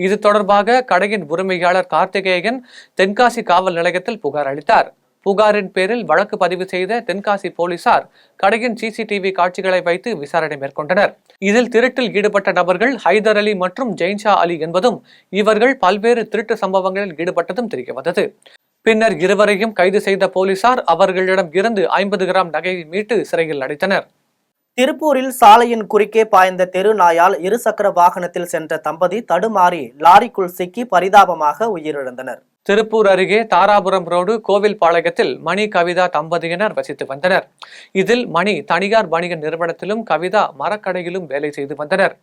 இது தொடர்பாக கடையின் உரிமையாளர் கார்த்திகேயன் தென்காசி காவல் நிலையத்தில் புகார் அளித்தார். புகாரின் பேரில் வழக்கு பதிவு செய்த தென்காசி போலீசார் கடையின் சிசிடிவி காட்சிகளை வைத்து விசாரணை மேற்கொண்டனர். இதில் திருட்டில் ஈடுபட்ட நபர்கள் ஹைதர் அலி மற்றும் ஜெயின்ஷா அலி என்பதும் இவர்கள் பல்வேறு திருட்டு சம்பவங்களில் ஈடுபட்டதும் தெரியவந்தது. பின்னர் இருவரையும் கைது செய்த போலீசார் அவர்களிடம் இருந்து 50 கிராம் நகையை மீட்டு சிறையில் அடைத்தனர். திருப்பூரில் சாலையின் குறுக்கே பாய்ந்த தெரு நாயால் இருசக்கர வாகனத்தில் சென்ற தம்பதி தடுமாறி லாரிக்குள் சிக்கி பரிதாபமாக உயிரிழந்தனர். திருப்பூர் அருகே தாராபுரம் ரோடு கோவில்பாளையத்தில் மணி கவிதா தம்பதியினர் வசித்து வந்தனர். இதில் மணி தனியார் வணிக நிறுவனத்திலும் கவிதா மரக்கடையிலும் வேலை செய்து வந்தனர்.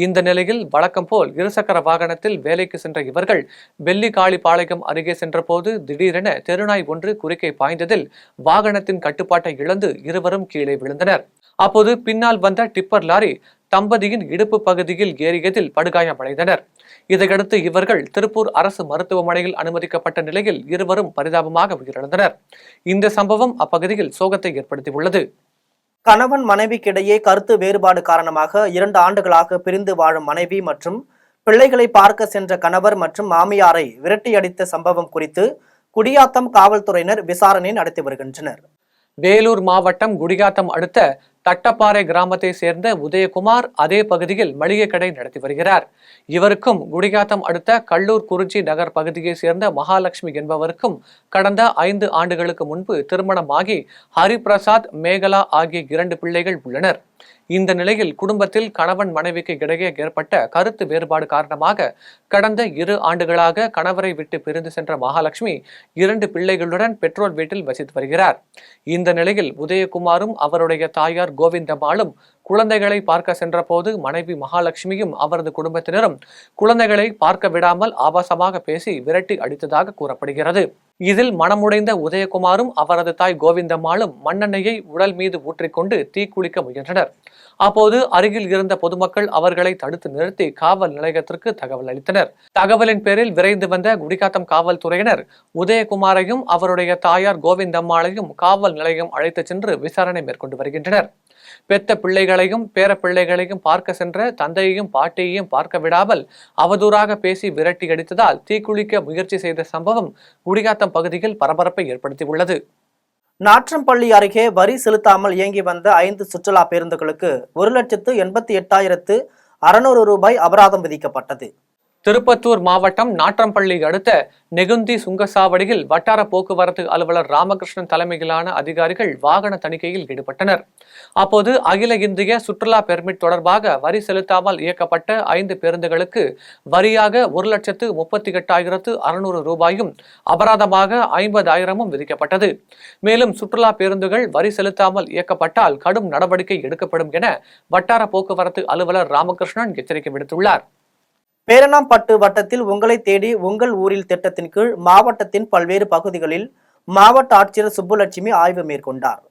இந்த நிலையில் வழக்கம் போல் இருசக்கர வாகனத்தில் வேலைக்கு சென்ற இவர்கள் வெள்ளிக்காளிப்பாளையம் அருகே சென்றபோது திடீரென தெருநாய் ஒன்று குறுக்கே பாய்ந்ததில் வாகனத்தின் கட்டுப்பாட்டை இழந்து இருவரும் கீழே விழுந்தனர். அப்போது பின்னால் வந்த டிப்பர் லாரி தம்பதியின் இடுப்பு பகுதியில் ஏறியதில் படுகாயமடைந்தனர். இதையடுத்து இவர்கள் திருப்பூர் அரசு மருத்துவமனையில் அனுமதிக்கப்பட்ட நிலையில் இருவரும் பரிதாபமாக உயிரிழந்தனர். இந்த சம்பவம் அப்பகுதியில் சோகத்தை ஏற்படுத்தியுள்ளது. கணவன் மனைவிக்கிடையே கருத்து வேறுபாடு காரணமாக 2 ஆண்டுகளாக பிரிந்து வாழும் மனைவி மற்றும் பிள்ளைகளை பார்க்க சென்ற கணவர் மற்றும் மாமியாரை விரட்டியடித்த சம்பவம் குறித்து குடியாத்தம் காவல்துறையினர் விசாரணை நடத்தி வருகின்றனர். வேலூர் மாவட்டம் குடியாத்தம் அடுத்த தட்டப்பாறை கிராமத்தை சேர்ந்த உதயகுமார் அதே பகுதியில் மளிகை கடை நடத்தி வருகிறார். இவருக்கும் குடியாத்தம் அடுத்த கல்லூர் குறிச்சி நகர் பகுதியை சேர்ந்த மகாலட்சுமி என்பவருக்கும் கடந்த 5 ஆண்டுகளுக்கு முன்பு திருமணமாகி ஹரிபிரசாத், மேகலா ஆகிய 2 பிள்ளைகள் உள்ளனர். இந்த நிலையில் குடும்பத்தில் கணவன் மனைவிக்கு இடையே ஏற்பட்ட கருத்து வேறுபாடு காரணமாக கடந்த 2 ஆண்டுகளாக கணவரை விட்டு பிரிந்து சென்ற மகாலட்சுமி 2 பிள்ளைகளுடன் பெற்றோர் வீட்டில் வசித்து வருகிறார். இந்த நிலையில் உதயகுமாரும் அவருடைய தாயார் கோவிந்தம்மாளும் குழந்தைகளை பார்க்க சென்ற போது மனைவி மகாலட்சுமியும் அவரது குடும்பத்தினரும் குழந்தைகளை பார்க்க விடாமல் ஆபாசமாக பேசி விரட்டி அடித்ததாக கூறப்படுகிறது. இதில் மனமுடைந்த உதயகுமாரும் அவரது தாய் கோவிந்தம்மாளும் மண்ணெண்ணெயை உடல் மீது ஊற்றிக்கொண்டு தீக்குளிக்க முயன்றனர். அப்போது அருகில் இருந்த பொதுமக்கள் அவர்களை தடுத்து நிறுத்தி காவல் நிலையத்திற்கு தகவல் அளித்தனர். தகவலின் பேரில் விரைந்து வந்த குடியாத்தம் காவல்துறையினர் உதயகுமாரையும் அவருடைய தாயார் கோவிந்தம்மாளையும் காவல் நிலையம் அழைத்துச் சென்று விசாரணை மேற்கொண்டு வருகின்றனர். பெத்த பிள்ளைகளையும் பேர பிள்ளைகளையும் பார்க்க சென்ற தந்தையையும் பாட்டியையும் பார்க்க விடாமல் அவதூறாக பேசி விரட்டி அடித்ததால் தீக்குளிக்க முயற்சி செய்த சம்பவம் குடியாத்தம் பகுதியில் பரபரப்பை ஏற்படுத்தியுள்ளது. நாற்றம்பள்ளி அருகே வரி செலுத்தாமல் இயங்கி வந்த 5 சுற்றுலா பேருந்துகளுக்கு 1,88,600 ரூபாய் அபராதம் விதிக்கப்பட்டது. திருப்பத்தூர் மாவட்டம் நாற்றம்பள்ளி அடுத்த நெகுந்தி சுங்கசாவடியில் வட்டார போக்குவரத்து அலுவலர் ராமகிருஷ்ணன் தலைமையிலான அதிகாரிகள் வாகன தணிக்கையில் ஈடுபட்டனர். அப்போது அகில இந்திய சுற்றுலா பெர்மிட் தொடர்பாக வரி செலுத்தாமல் இயக்கப்பட்ட 5 பேருந்துகளுக்கு வரியாக 1,38,600 ரூபாயும் அபராதமாக 50,000 விதிக்கப்பட்டது. மேலும் சுற்றுலா பேருந்துகள் வரி செலுத்தாமல் இயக்கப்பட்டால் கடும் நடவடிக்கை எடுக்கப்படும் என வட்டார போக்குவரத்து அலுவலர் ராமகிருஷ்ணன் எச்சரிக்கை விடுத்துள்ளார். பேரணாம்பட்டு வட்டத்தில் உங்களை தேடி உங்கள் ஊரில் திட்டத்தின் கீழ் மாவட்டத்தின் பல்வேறு பகுதிகளில் மாவட்ட ஆட்சியர் சுப்புலட்சுமி ஆய்வு மேற்கொண்டார்.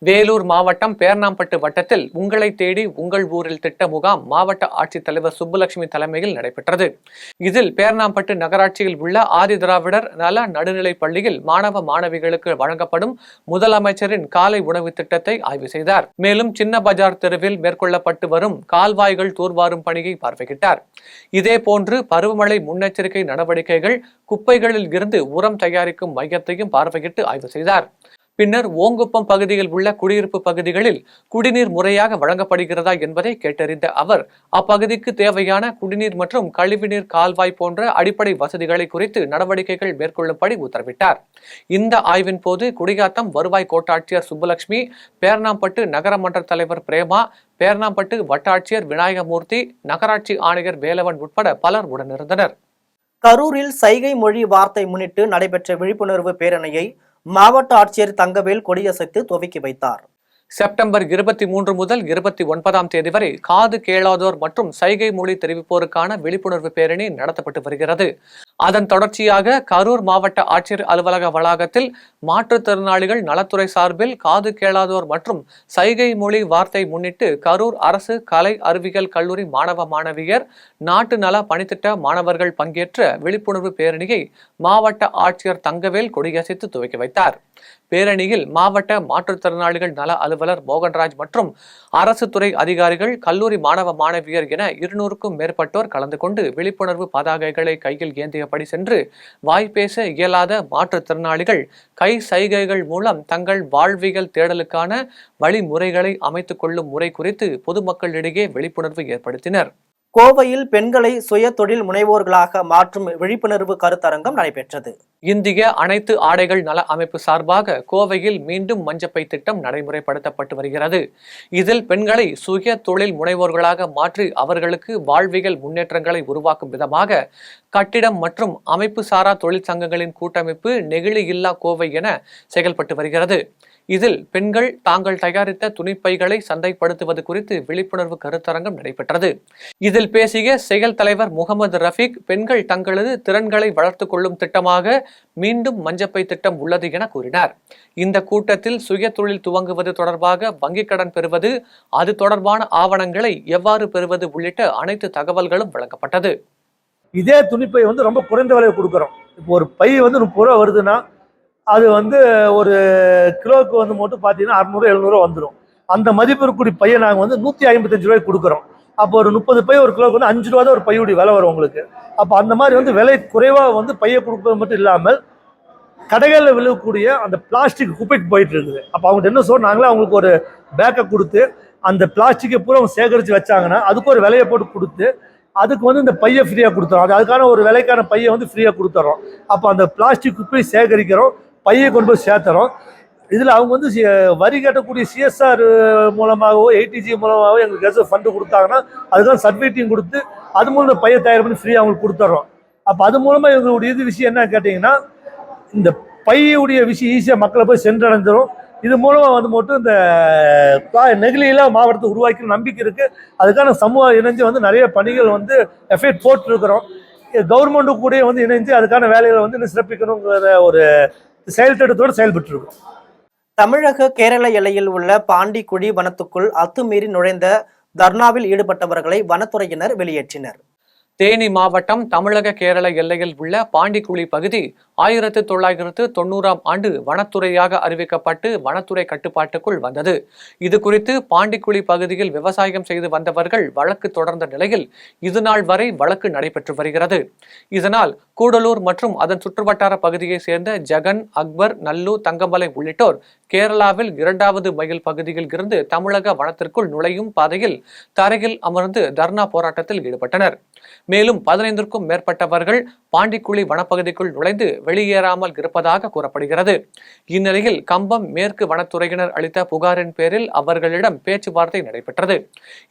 வேலூர் மாவட்டம் பேரணாம்பட்டு வட்டத்தில் உங்களை தேடி உங்கள் ஊரில் திட்ட முகாம் மாவட்ட ஆட்சித்தலைவர் சுப்புலட்சுமி தலைமையில் நடைபெற்றது. இதில் பேரணாம்பட்டு நகராட்சியில் உள்ள ஆதி திராவிடர் நல நடுநிலைப் பள்ளியில் மாணவ மாணவிகளுக்கு வழங்கப்படும் முதலமைச்சரின் காலை உணவு திட்டத்தை ஆய்வு செய்தார். மேலும் சின்ன பஜார் தெருவில் மேற்கொள்ளப்பட்டு வரும் கால்வாய்கள் தூர்வாரும் பணியை பார்வையிட்டார். இதேபோன்று பருவமழை முன்னெச்சரிக்கை நடவடிக்கைகள், குப்பைகளில் இருந்து உரம் தயாரிக்கும் மையத்தையும் பார்வையிட்டு ஆய்வு செய்தார். பின்னர் ஓங்குப்பம் பகுதியில் உள்ள குடியிருப்பு பகுதிகளில் குடிநீர் முறையாக வழங்கப்படுகிறதா என்பதை கேட்டறிந்த அவர் அப்பகுதிக்கு தேவையான குடிநீர் மற்றும் கழிவுநீர் கால்வாய் போன்ற அடிப்படை வசதிகளை குறித்து நடவடிக்கைகள் மேற்கொள்ளும்படி உத்தரவிட்டார். இந்த ஆய்வின் போது குடியாத்தம் வருவாய் கோட்டாட்சியர் சுப்புலட்சுமி, பேரணாம்பட்டு நகரமன்ற தலைவர் பிரேமா, பேரணாம்பட்டு வட்டாட்சியர் விநாயகமூர்த்தி, நகராட்சி ஆணையர் வேலவன் உட்பட பலர் உடனிருந்தனர். கரூரில் சைகை மொழி வார்த்தை முன்னிட்டு நடைபெற்ற விழிப்புணர்வு பேரணியை மாவட்ட ஆட்சியர் தங்கவேல் கொடியசைத்து துவக்கி வைத்தார். செப்டம்பர் 23 முதல் 29ஆம் தேதி வரை காது கேளாதோர் மற்றும் சைகை மொழி தெரிவிப்போருக்கான விழிப்புணர்வு பேரணி நடத்தப்பட்டு வருகிறது. அதன் தொடர்ச்சியாக கரூர் மாவட்ட ஆட்சியர் அலுவலக வளாகத்தில் மாற்றுத்திறனாளிகள் நலத்துறை சார்பில் காது கேளாதோர் மற்றும் சைகை மொழி வார்த்தை முன்னிட்டு கரூர் அரசு கலை அறிவியல் கல்லூரி மாணவ மாணவியர், நாட்டு நல பணித்திட்ட மாணவர்கள் பங்கேற்ற விழிப்புணர்வு பேரணியை மாவட்ட ஆட்சியர் தங்கவேல் கொடியசைத்து துவக்கி வைத்தார். பேரணியில் மாவட்ட மாற்றுத்திறனாளிகள் நல அலுவலர் மோகன்ராஜ் மற்றும் அரசு துறை அதிகாரிகள், கல்லூரி மாணவ மாணவியர் என 200க்கும் மேற்பட்டோர் கலந்து கொண்டு விழிப்புணர்வு பதாகைகளை கையில் ஏந்தியபடி சென்று வாய்ப்பேச இயலாத மாற்றுத்திறனாளிகள் கை சைகைகள் மூலம் தங்கள் வாழ்வியல் தேடலுக்கான வழிமுறைகளை அமைத்துக் கொள்ளும் முறை குறித்து பொதுமக்களிடையே விழிப்புணர்வு ஏற்படுத்தினர். கோவையில் பெண்களை சுய தொழில் முனைவோர்களாக மாற்றும் விழிப்புணர்வு கருத்தரங்கம் நடைபெற்றது. இந்திய அனைத்து ஆடைகள் நல அமைப்பு சார்பாக கோவையில் மீண்டும் மஞ்சப்பை திட்டம் நடைமுறைப்படுத்தப்பட்டு வருகிறது. இதில் பெண்களை சுய தொழில் முனைவோர்களாக மாற்றி அவர்களுக்கு வாழ்வியல் முன்னேற்றங்களை உருவாக்கும் விதமாக கட்டிடம் மற்றும் அமைப்பு சாரா தொழிற்சங்கங்களின் கூட்டமைப்பு நெகிழி இல்லா கோவை என செயல்பட்டு வருகிறது. இதில் பெண்கள் தாங்கள் தயாரித்த துணிப்பைகளை சந்தைப்படுத்துவது குறித்து விழிப்புணர்வு கருத்தரங்கம் நடைபெற்றது. இதில் பேசிய செயல் தலைவர் முகமது ரஃபீக், பெண்கள் தங்களது திறன்களை வளர்த்துக் கொள்ளும் திட்டமாக மீண்டும் மஞ்சப்பை திட்டம் உள்ளது என கூறினார். இந்த கூட்டத்தில் சுய தொழில் துவங்குவது தொடர்பாக வங்கிக் கடன் பெறுவது, அது தொடர்பான ஆவணங்களை எவ்வாறு பெறுவது உள்ளிட்ட அனைத்து தகவல்களும் வழங்கப்பட்டது. இதே துணிப்பை ரொம்ப குறைந்த விலையை கொடுக்குறோம். இப்போ ஒரு பை 30 ரூபா வருதுன்னா அது ஒரு கிலோவுக்கு மட்டும் பார்த்தீங்கன்னா 600-700 வந்துடும். அந்த மதிப்பு இருக்கக்கூடிய பையை நாங்கள் 155 ரூபாய்க்கு கொடுக்குறோம். அப்போ ஒரு 30 பை ஒரு கிலோவுக்கு 5 ரூபா தான் ஒரு பையுடைய விலை வரும் உங்களுக்கு. அப்போ அந்த மாதிரி விலை குறைவாக பையை கொடுப்பது மட்டும் இல்லாமல் கடைகளில் விழுகக்கூடிய அந்த பிளாஸ்டிக் குப்பைக்கு போயிட்டு இருக்குது. அப்போ அவங்க என்ன சொன்னாங்களோ அவங்களுக்கு ஒரு பேக்கை கொடுத்து அந்த பிளாஸ்டிக்கை பூரா அவங்க சேகரித்து வச்சாங்கன்னா அதுக்கு ஒரு விலையை போட்டு கொடுத்து அதுக்கு இந்த பையை ஃப்ரீயாக கொடுத்துறோம். அதுக்கான ஒரு விலைக்கான பையை ஃப்ரீயாக கொடுத்துறோம். அப்போ அந்த பிளாஸ்டிக் குப்பையை சேகரிக்கிறோம், பையை கொண்டு போய் சேர்த்துறோம். இதில் அவங்க வரி கட்டக்கூடிய சிஎஸ்ஆர் மூலமாகவோ ஏடிஜி மூலமாகவோ எங்களுக்கு ஏதாச்சும் ஃபண்டு கொடுத்தாங்கன்னா அதுக்கான சர்டிஃபிகேட்டையும் கொடுத்து அது மூலம் இந்த பையை தயார் பண்ணி ஃப்ரீயாக அவங்களுக்கு கொடுத்துட்றோம். அப்போ அது மூலமாக எங்களுடைய விஷயம் என்ன கேட்டிங்கன்னா, இந்த பையுடைய விஷயம் ஈஸியாக மக்களை போய் சென்றடைஞ்சிடும். இது மூலமாக மட்டும் இந்த நெகிழியில மாவட்டத்தை உருவாக்கி நம்பிக்கை இருக்குது. அதுக்கான சமூக இணைஞ்சு நிறைய பணிகள் எஃபெக்ட் போட்டுருக்கிறோம். கவர்மெண்ட்டு கூட இணைஞ்சு அதுக்கான வேலைகளை இன்னும் சிறப்பிக்கணுங்கிற ஒரு செயல் திட்டத்தோடு செயல்பட்டு இருக்கோம். தமிழக கேரள எல்லையில் உள்ள பாண்டிக்குழி வனத்துக்குள் அத்துமீறி நுழைந்த தர்ணாவில் ஈடுபட்டவர்களை வனத்துறையினர் வெளியேற்றினர். தேனி மாவட்டம் தமிழக கேரள எல்லையில் உள்ள பாண்டிக்குழி பகுதி 1990ஆம் ஆண்டு வனத்துறையாக அறிவிக்கப்பட்டு வனத்துறை கட்டுப்பாட்டுக்குள் வந்தது. இது குறித்து பாண்டிக்குழி பகுதியில் விவசாயம் செய்து வந்தவர்கள் வழக்கு தொடர்ந்த நிலையில் இதுநாள் வரை வழக்கு நடைபெற்று வருகிறது. இதனால் கூடலூர் மற்றும் அதன் சுற்றுவட்டார பகுதியை சேர்ந்த ஜெகன், அக்பர், நல்லூர், தங்கமலை உள்ளிட்டோர் கேரளாவில் 2வது மைல் பகுதியில் இருந்து தமிழக வனத்திற்குள் நுழையும் பாதையில் தரையில் அமர்ந்து தர்ணா போராட்டத்தில் ஈடுபட்டனர். மேலும் 15க்கும் மேற்பட்டவர்கள் பாண்டிக்குழி வனப்பகுதிக்குள் நுழைந்து வெளியேறாமல் இருப்பதாக கூறப்படுகிறது. இந்நிலையில் கம்பம் மேற்கு வனத்துறையினர் அளித்த புகாரின் பேரில் அவர்களிடம் பேச்சுவார்த்தை நடைபெற்றது.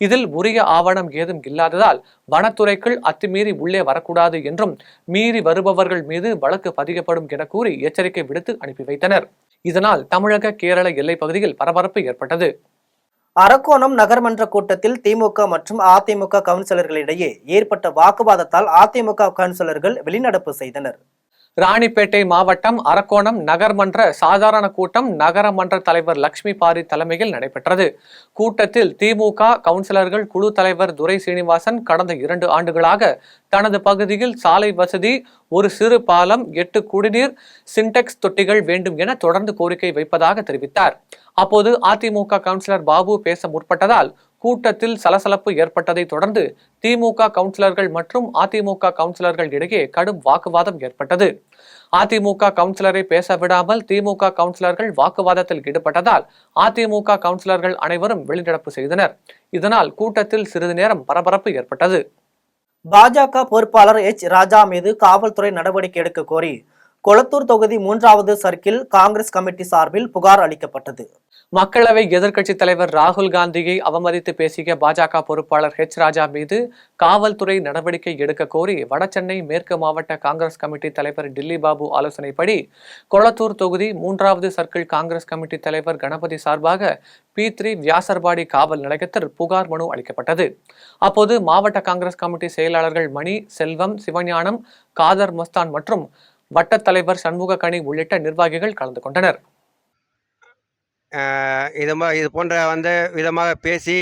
இதில் உரிய ஆவணம் ஏதும் இல்லாததால் வனத்துறைக்குள் அத்துமீறி உள்ளே வரக்கூடாது என்றும் மீறி வருபவர்கள் மீது வழக்கு பதியப்படும் என கூறி எச்சரிக்கை விடுத்து அனுப்பி வைத்தனர். இதனால் தமிழக கேரள எல்லை பகுதியில் பரபரப்பு ஏற்பட்டது. அரக்கோணம் நகர்மன்ற கூட்டத்தில் திமுக மற்றும் அதிமுக கவுன்சிலர்களிடையே ஏற்பட்ட வாக்குவாதத்தால் அதிமுக கவுன்சிலர்கள் வெளிநடப்பு செய்தனர். ராணிப்பேட்டை மாவட்டம் அரக்கோணம் நகர்மன்ற சாதாரண கூட்டம் நகரமன்ற தலைவர் லட்சுமி பாரி தலைமையில் நடைபெற்றது. கூட்டத்தில் திமுக கவுன்சிலர்கள் குழு தலைவர் துரை சீனிவாசன் கடந்த 2 ஆண்டுகளாக தனது பகுதியில் சாலை வசதி, ஒரு சிறு பாலம், 8 குடிநீர் சின்டெக்ஸ் தொட்டிகள் வேண்டும் என தொடர்ந்து கோரிக்கை வைப்பதாக தெரிவித்தார். அப்போது அதிமுக கவுன்சிலர் பாபு பேச முற்பட்டதால் கூட்டத்தில் சலசலப்பு ஏற்பட்டதை தொடர்ந்து திமுக கவுன்சிலர்கள் மற்றும் அதிமுக கவுன்சிலர்கள் இடையே கடும் வாக்குவாதம் ஏற்பட்டது. அதிமுக கவுன்சிலரை பேச விடாமல் திமுக கவுன்சிலர்கள் வாக்குவாதத்தில் ஈடுபட்டதால் அதிமுக கவுன்சிலர்கள் அனைவரும் வெளிநடப்பு செய்தனர். இதனால் கூட்டத்தில் சிறிது நேரம் பரபரப்பு ஏற்பட்டது. பாஜக பொறுப்பாளர் எச் ராஜா மீது காவல்துறை நடவடிக்கை எடுக்க கோரி கொளத்தூர் தொகுதி 3வது சர்க்கிள் காங்கிரஸ் கமிட்டி சார்பில் புகார் அளிக்கப்பட்டது. மக்களவை எதிர்க்கட்சித் தலைவர் ராகுல் காந்தியை அவமதித்து பேசிய பாஜக பொறுப்பாளர் ஹெச் ராஜா மீது காவல்துறை நடவடிக்கை எடுக்க கோரி வடசென்னை மேற்கு மாவட்ட காங்கிரஸ் கமிட்டி தலைவர் டில்லி பாபு ஆலோசனைப்படி கொளத்தூர் தொகுதி 3வது சர்க்கிள் காங்கிரஸ் கமிட்டி தலைவர் கணபதி சார்பாக P3 வியாசர்பாடி காவல் நிலையத்தில் புகார் மனு அளிக்கப்பட்டது. அப்போது மாவட்ட காங்கிரஸ் கமிட்டி செயலாளர்கள் மணி, செல்வம், சிவஞானம், காதர் மஸ்தான் மற்றும் வட்ட தலைவர் சண்முக கனி உள்ளிட்ட நிர்வாகிகள் கலந்து கொண்டனர். இது போன்ற விதமாக பேசி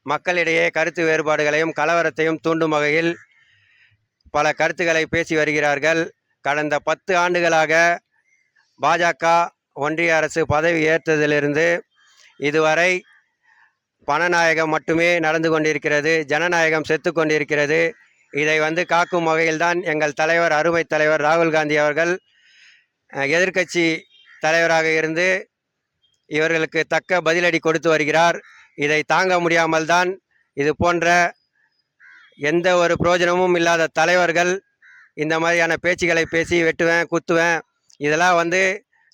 மக்களிடையே கருத்து வேறுபாடுகளையும் கலவரத்தையும் தூண்டும் வகையில் பல கருத்துக்களை பேசி வருகிறார்கள். கடந்த 10 ஆண்டுகளாக பாஜக ஒன்றிய அரசு பதவி ஏற்றதிலிருந்து இதுவரை பணநாயகம் மட்டுமே நடந்து கொண்டிருக்கிறது, ஜனநாயகம் செத்து கொண்டிருக்கிறது. இதை காக்கும் வகையில்தான் எங்கள் தலைவர், அருமை தலைவர் ராகுல் காந்தி அவர்கள் எதிர்க்கட்சி தலைவராக இருந்து இவர்களுக்கு தக்க பதிலடி கொடுத்து வருகிறார். இதை தாங்க முடியாமல் தான் இது போன்ற எந்த ஒரு பிரயோஜனமும் இல்லாத தலைவர்கள் இந்த மாதிரியான பேச்சுகளை பேசி வெட்டுவேன், குத்துவேன், இதெல்லாம்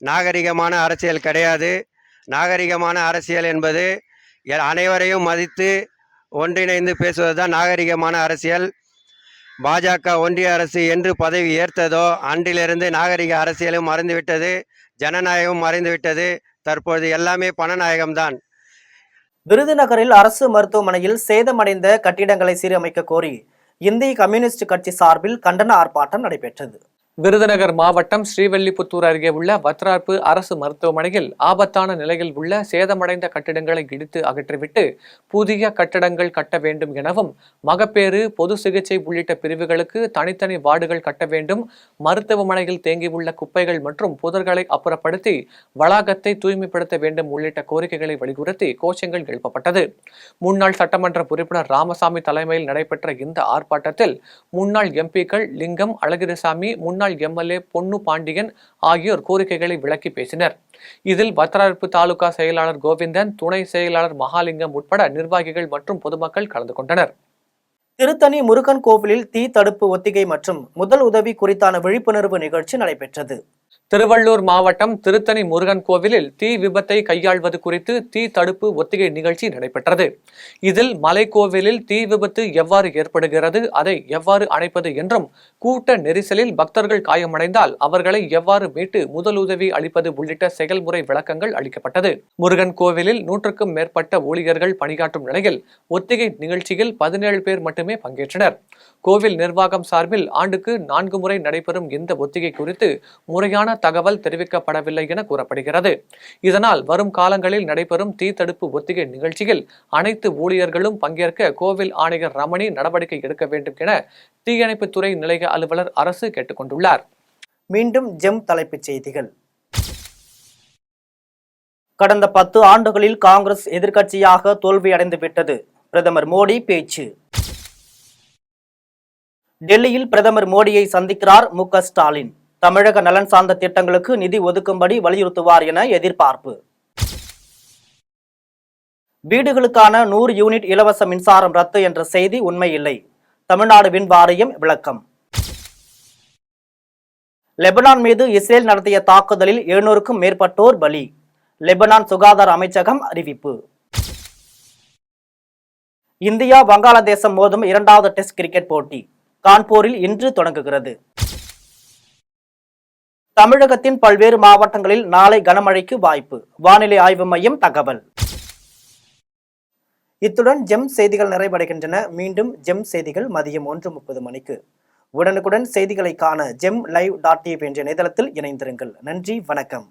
நாகரிகமான அரசியல் கிடையாது. நாகரிகமான அரசியல் என்பது அனைவரையும் மதித்து ஒன்றிணைந்து பேசுவது தான் நாகரிகமான அரசியல். பாஜக ஒன்றிய அரசு என்று பதவி ஏற்றதோ அன்றிலிருந்து நாகரிக அரசியலும் மறைந்துவிட்டது, ஜனநாயகமும் மறைந்துவிட்டது. தற்போது எல்லாமே பணநாயகம்தான். விருதுநகரில் அரசு மருத்துவமனையில் சேதமடைந்த கட்டிடங்களை சீரமைக்க கோரி இந்திய கம்யூனிஸ்ட் கட்சி சார்பில் கண்டன ஆர்ப்பாட்டம் நடைபெற்றது. விருதுநகர் மாவட்டம் ஸ்ரீவல்லிபுத்தூர் அருகே உள்ள வத்ரார்பு அரசு மருத்துவமனையில் ஆபத்தான நிலையில் உள்ள சேதமடைந்த கட்டிடங்களை இடித்து அகற்றிவிட்டு புதிய கட்டடங்கள் கட்ட வேண்டும் எனவும், மகப்பேறு, பொது சிகிச்சை உள்ளிட்ட பிரிவுகளுக்கு தனித்தனி வார்டுகள் கட்ட வேண்டும், மருத்துவமனையில் தேங்கியுள்ள குப்பைகள் மற்றும் புதர்களை அப்புறப்படுத்தி வளாகத்தை தூய்மைப்படுத்த வேண்டும் உள்ளிட்ட கோரிக்கைகளை வலியுறுத்தி கோஷங்கள் எழுப்பப்பட்டது. முன்னாள் சட்டமன்ற உறுப்பினர் ராமசாமி தலைமையில் நடைபெற்ற இந்த ஆர்ப்பாட்டத்தில் முன்னாள் எம்பிக்கள் லிங்கம், அழகிரிசாமி, முன்னாள் எம்எல்ஏ பொன்னு பாண்டியன் ஆகியோர் கோரிக்கைகளை விளக்கி பேசினர். இதில் வத்ரார்பு தாலுகா செயலாளர் கோவிந்தன், துணை செயலாளர் மகாலிங்கம் உட்பட நிர்வாகிகள் மற்றும் பொதுமக்கள் கலந்து கொண்டனர். திருத்தணி முருகன் கோவிலில் தீ தடுப்பு ஒத்திகை மற்றும் முதல் உதவி குறித்தான விழிப்புணர்வு நிகழ்ச்சி நடைபெற்றது. திருவள்ளூர் மாவட்டம் திருத்தணி முருகன் கோவிலில் தீ விபத்தை கையாள்வது குறித்து தீ தடுப்பு ஒத்திகை நிகழ்ச்சி நடைபெற்றது. இதில் மலைக்கோவிலில் தீ விபத்து எவ்வாறு ஏற்படுகிறது, அதை எவ்வாறு அணைப்பது என்றும், கூட்ட நெரிசலில் பக்தர்கள் காயமடைந்தால் அவர்களை எவ்வாறு மீட்டு முதலுதவி அளிப்பது உள்ளிட்ட செயல்முறை விளக்கங்கள் அளிக்கப்பட்டது. முருகன் கோவிலில் 100க்கும் மேற்பட்ட ஊழியர்கள் பணியாற்றும் நிலையில் ஒத்திகை நிகழ்ச்சியில் 17 பேர் மட்டுமே பங்கேற்றனர். கோவில் நிர்வாகம் சார்பில் ஆண்டுக்கு 4 முறை நடைபெறும் இந்த ஒத்திகை குறித்து முறையான தகவல் தெரிவிக்கப்படவில்லை என கூறப்படுகிறது. இதனால் வரும் காலங்களில் நடைபெறும் தீ தடுப்பு ஒத்திகை நிகழ்ச்சியில் அனைத்து ஊழியர்களும் பங்கேற்க கோவில் ஆணையர் ரமணி நடவடிக்கை எடுக்க வேண்டும் என தீயணைப்புத்துறை நிலைய அலுவலர் அரசு கேட்டுக்கொண்டுள்ளார். மீண்டும் ஜெம் தலைப்புச் செய்திகள். கடந்த 10 ஆண்டுகளில் காங்கிரஸ் எதிர்க்கட்சியாக தோல்வியடைந்து விட்டது, பிரதமர் மோடி பேச்சு. டெல்லியில் பிரதமர் மோடியை சந்திக்கிறார் மு.க. ஸ்டாலின். தமிழக நலன் சார்ந்த திட்டங்களுக்கு நிதி ஒதுக்கும்படி வலியுறுத்துவார் என எதிர்பார்ப்பு. வீடுகளுக்கான 100 யூனிட் இலவச மின்சாரம் ரத்து என்ற செய்தி உண்மையில்லை, தமிழ்நாடு மின் வாரியம் விளக்கம். லெபனான் மீது இஸ்ரேல் நடத்திய தாக்குதலில் 700க்கும் மேற்பட்டோர் பலி, லெபனான் சுகாதார அமைச்சகம் அறிவிப்பு. இந்தியா வங்காளதேசம் மோதும் 2வது டெஸ்ட் கிரிக்கெட் போட்டி கான்பூரில் இன்று தொடங்குகிறது. தமிழகத்தின் பல்வேறு மாவட்டங்களில் நாளை கனமழைக்கு வாய்ப்பு, வானிலை ஆய்வு மையம் தகவல். இத்துடன் ஜெம் செய்திகள் நிறைவடைகின்றன. மீண்டும் ஜெம் செய்திகள் மதியம் 1:30 மணிக்கு. உடனுக்குடன் செய்திகளை காண GemLive.tv என்ற இணையதளத்தில் இணைந்திருங்கள். நன்றி, வணக்கம்.